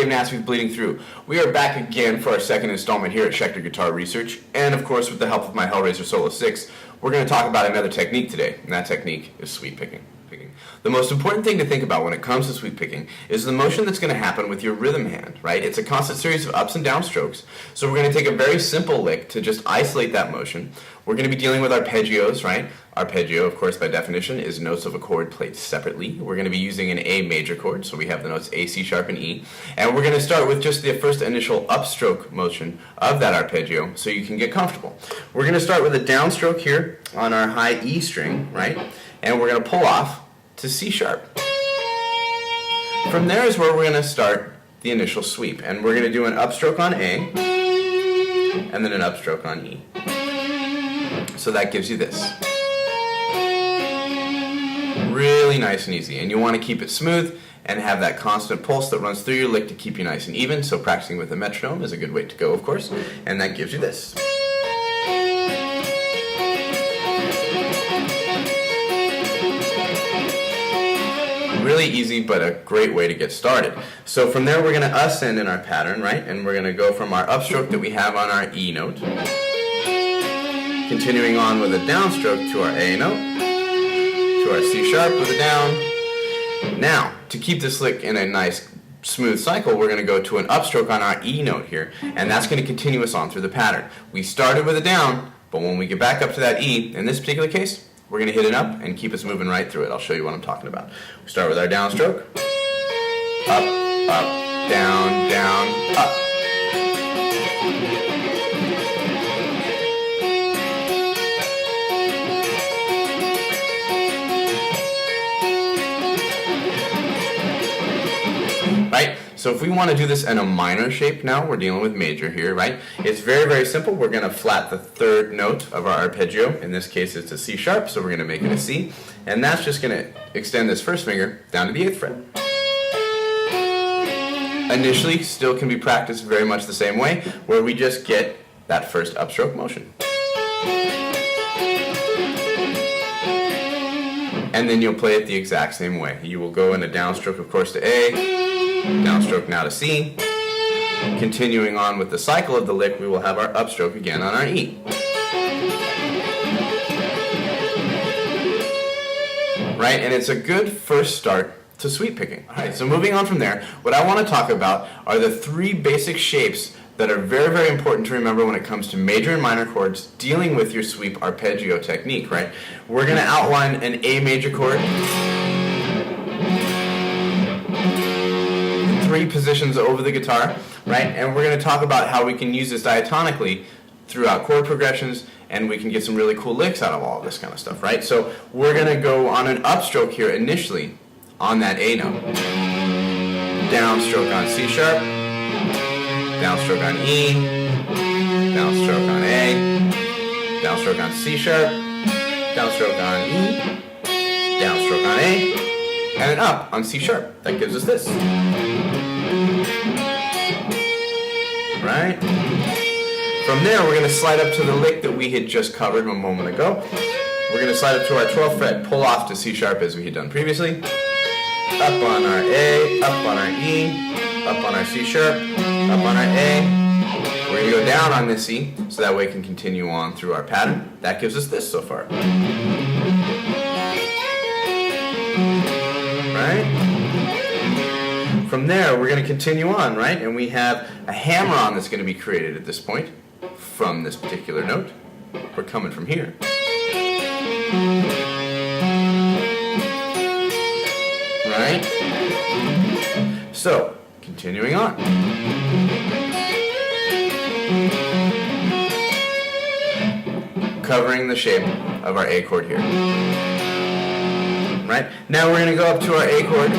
Dave Nassie with Bleeding Through. We are back again for our second installment here at Schecter Guitar Research, and of course with the help of my Hellraiser Solo 6, we're going to talk about another technique today, and that technique is sweep picking. The most important thing to think about when it comes to sweep picking is the motion that's going to happen with your rhythm hand, right? It's a constant series of ups and down strokes, so we're going to take a very simple lick to just isolate that motion. We're going to be dealing with arpeggios, right? Arpeggio, of course, by definition, is notes of a chord played separately. We're going to be using an A major chord, so we have the notes A, C sharp, and E. And we're going to start with just the first initial upstroke motion of that arpeggio so you can get comfortable. We're going to start with a downstroke here on our high E string, right? And we're going to pull off to C sharp. From there is where we're going to start the initial sweep. And we're going to do an upstroke on A, and then an upstroke on E. So that gives you this. Really nice and easy, and you want to keep it smooth and have that constant pulse that runs through your lick to keep you nice and even, so practicing with a metronome is a good way to go, of course, and that gives you this. Really easy, but a great way to get started. So from there we're going to ascend in our pattern, right, and we're going to go from our upstroke that we have on our E note, continuing on with a downstroke to our A note, to our C sharp with a down. Now, to keep this lick in a nice smooth cycle, we're going to go to an upstroke on our E note here, and that's going to continue us on through the pattern. We started with a down, but when we get back up to that E, in this particular case, we're going to hit it up and keep us moving right through it. I'll show you what I'm talking about. We start with our downstroke. Up, up, down, down, up. Right? So if we want to do this in a minor shape now, we're dealing with major here, right? It's very, very simple. We're going to flat the third note of our arpeggio. In this case, it's a C sharp, so we're going to make it a C. And that's just going to extend this first finger down to the 8th fret. Initially, still can be practiced very much the same way, where we just get that first upstroke motion. And then you'll play it the exact same way. You will go in a downstroke, of course, to A, downstroke now to C. Continuing on with the cycle of the lick, we will have our upstroke again on our E. Right? And it's a good first start to sweep picking. All right, so moving on from there, what I want to talk about are the three basic shapes that are very, very important to remember when it comes to major and minor chords dealing with your sweep arpeggio technique, right? We're going to outline an A major chord, 3 positions over the guitar, right? And we're going to talk about how we can use this diatonically throughout chord progressions, and we can get some really cool licks out of all of this kind of stuff, right? So we're going to go on an upstroke here initially on that A note. Downstroke on C sharp, downstroke on E, downstroke on A, downstroke on C sharp, downstroke on E, downstroke on A, and then up on C sharp. That gives us this. Right? From there, we're going to slide up to the lick that we had just covered a moment ago. We're going to slide up to our 12th fret, pull off to C sharp as we had done previously. Up on our A, up on our E, up on our C sharp, up on our A. We're going to go down on this E, so that way we can continue on through our pattern. That gives us this so far. Right? From there, we're going to continue on, right? And we have a hammer-on that's going to be created at this point from this particular note. We're coming from here. Right? So, continuing on. Covering the shape of our A chord here. Right? Now we're going to go up to our A chord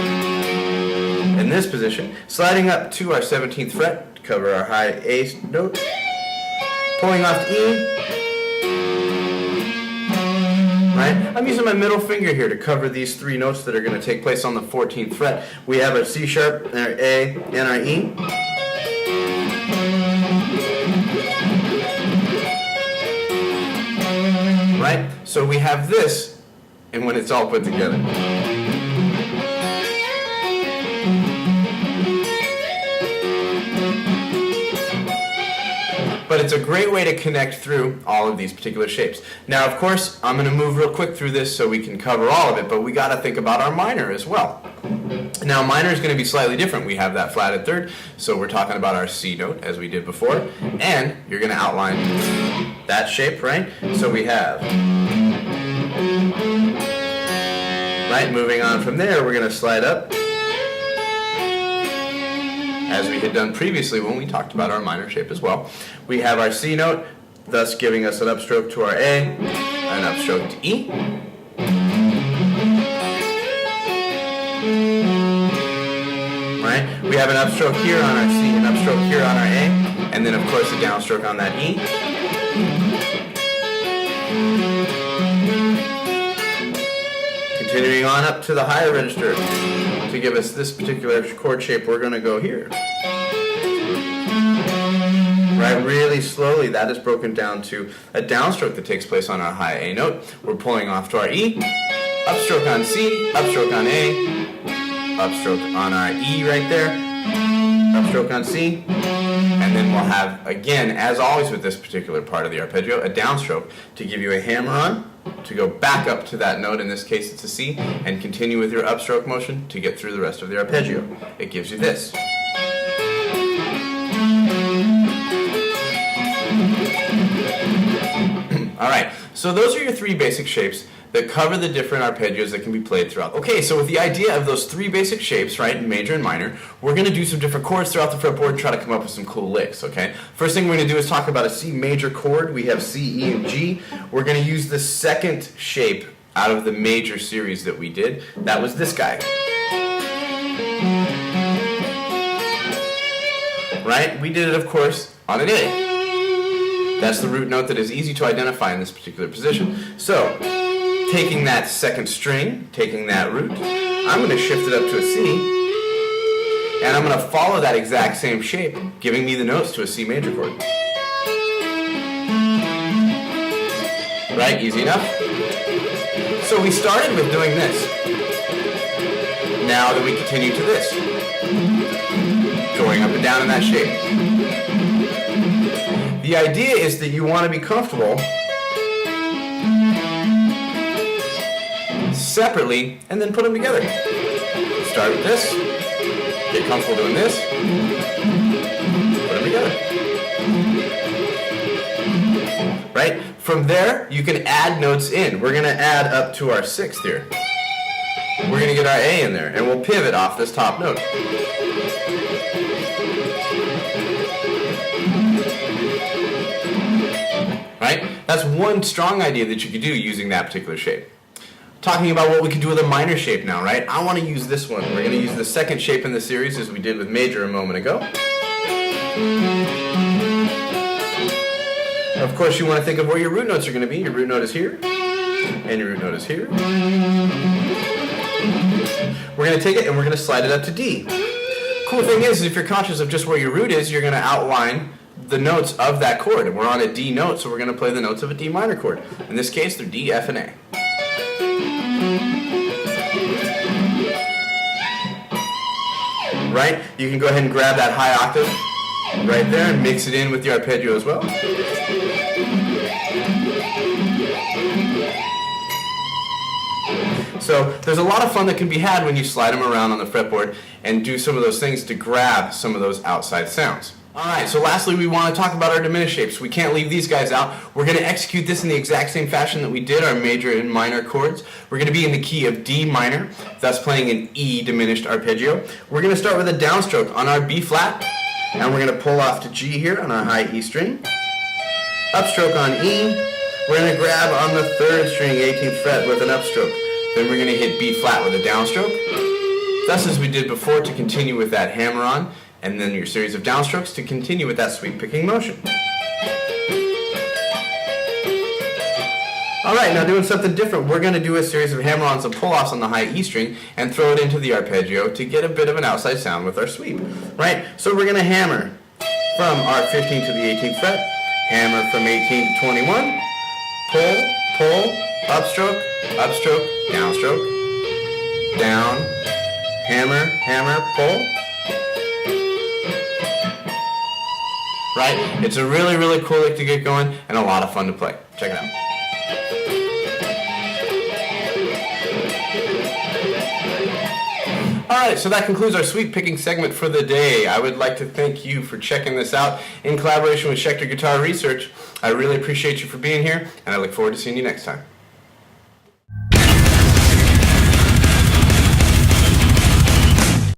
in this position, sliding up to our 17th fret to cover our high A note, pulling off to E. Right? I'm using my middle finger here to cover these 3 notes that are going to take place on the 14th fret. We have our C sharp, and our A, and our E. Right? So we have this, and when it's all put together. it's a great way to connect through all of these particular shapes. Now, of course, I'm going to move real quick through this so we can cover all of it, but we got to think about our minor as well. Now, minor is going to be slightly different. We have that flatted third, so we're talking about our C note as we did before, and you're going to outline that shape, right? So we have, right, moving on from there, we're going to slide up, as we had done previously when we talked about our minor shape as well. We have our C note, thus giving us an upstroke to our A, an upstroke to E. Right? We have an upstroke here on our C, an upstroke here on our A, and then of course a downstroke on that E. Continuing on up to the higher register. To give us this particular chord shape, we're going to go here. Right, really slowly, that is broken down to a downstroke that takes place on our high A note. We're pulling off to our E, upstroke on C, upstroke on A, upstroke on our E right there, upstroke on C, and then we'll have, again, as always with this particular part of the arpeggio, a downstroke to give you a hammer on, to go back up to that note, in this case it's a C, and continue with your upstroke motion to get through the rest of the arpeggio. It gives you this. Alright, so those are your three basic shapes that cover the different arpeggios that can be played throughout. Okay, so with the idea of those three basic shapes, right, major and minor, we're going to do some different chords throughout the fretboard and try to come up with some cool licks, okay? First thing we're going to do is talk about a C major chord. We have C, E, and G. We're going to use the second shape out of the major series that we did. That was this guy. Right? We did it, of course, on an A. That's the root note that is easy to identify in this particular position. So, taking that second string, taking that root, I'm going to shift it up to a C, and I'm going to follow that exact same shape, giving me the notes to a C major chord. Right? Easy enough? So we started with doing this. Now that we continue to this. Going up and down in that shape. The idea is that you want to be comfortable separately and then put them together. Start with this, get comfortable doing this, put them together. Right? From there, you can add notes in. We're going to add up to our sixth here. We're going to get our A in there, and we'll pivot off this top note. Right? That's one strong idea that you could do using that particular shape. Talking about what we could do with a minor shape now, right? I want to use this one. We're going to use the second shape in the series as we did with major a moment ago. Of course, you want to think of where your root notes are going to be. Your root note is here, and your root note is here. We're going to take it and we're going to slide it up to D. Cool thing is, if you're conscious of just where your root is, you're going to outline the notes of that chord. And we're on a D note, so we're going to play the notes of a D minor chord. In this case, they're D, F, and A. Right? You can go ahead and grab that high octave right there and mix it in with the arpeggio as well. So there's a lot of fun that can be had when you slide them around on the fretboard and do some of those things to grab some of those outside sounds. Alright, so lastly we want to talk about our diminished shapes. We can't leave these guys out. We're going to execute this in the exact same fashion that we did our major and minor chords. We're going to be in the key of D minor, thus playing an E diminished arpeggio. We're going to start with a downstroke on our B flat, and we're going to pull off to G here on our high E string. Upstroke on E. We're going to grab on the third string, 18th fret, with an upstroke. Then we're going to hit B flat with a downstroke. Thus, as we did before, to continue with that hammer on, and then your series of downstrokes to continue with that sweep picking motion. Alright, now doing something different, we're going to do a series of hammer-ons and pull-offs on the high E string and throw it into the arpeggio to get a bit of an outside sound with our sweep. Right? So we're going to hammer from our 15th to the 18th fret, hammer from 18 to 21, pull, pull, upstroke, upstroke, downstroke, down, hammer, hammer, pull. right? It's a really, really cool lick to get going and a lot of fun to play. Check it out. Alright, so that concludes our sweep picking segment for the day. I would like to thank you for checking this out in collaboration with Schecter Guitar Research. I really appreciate you for being here, and I look forward to seeing you next time.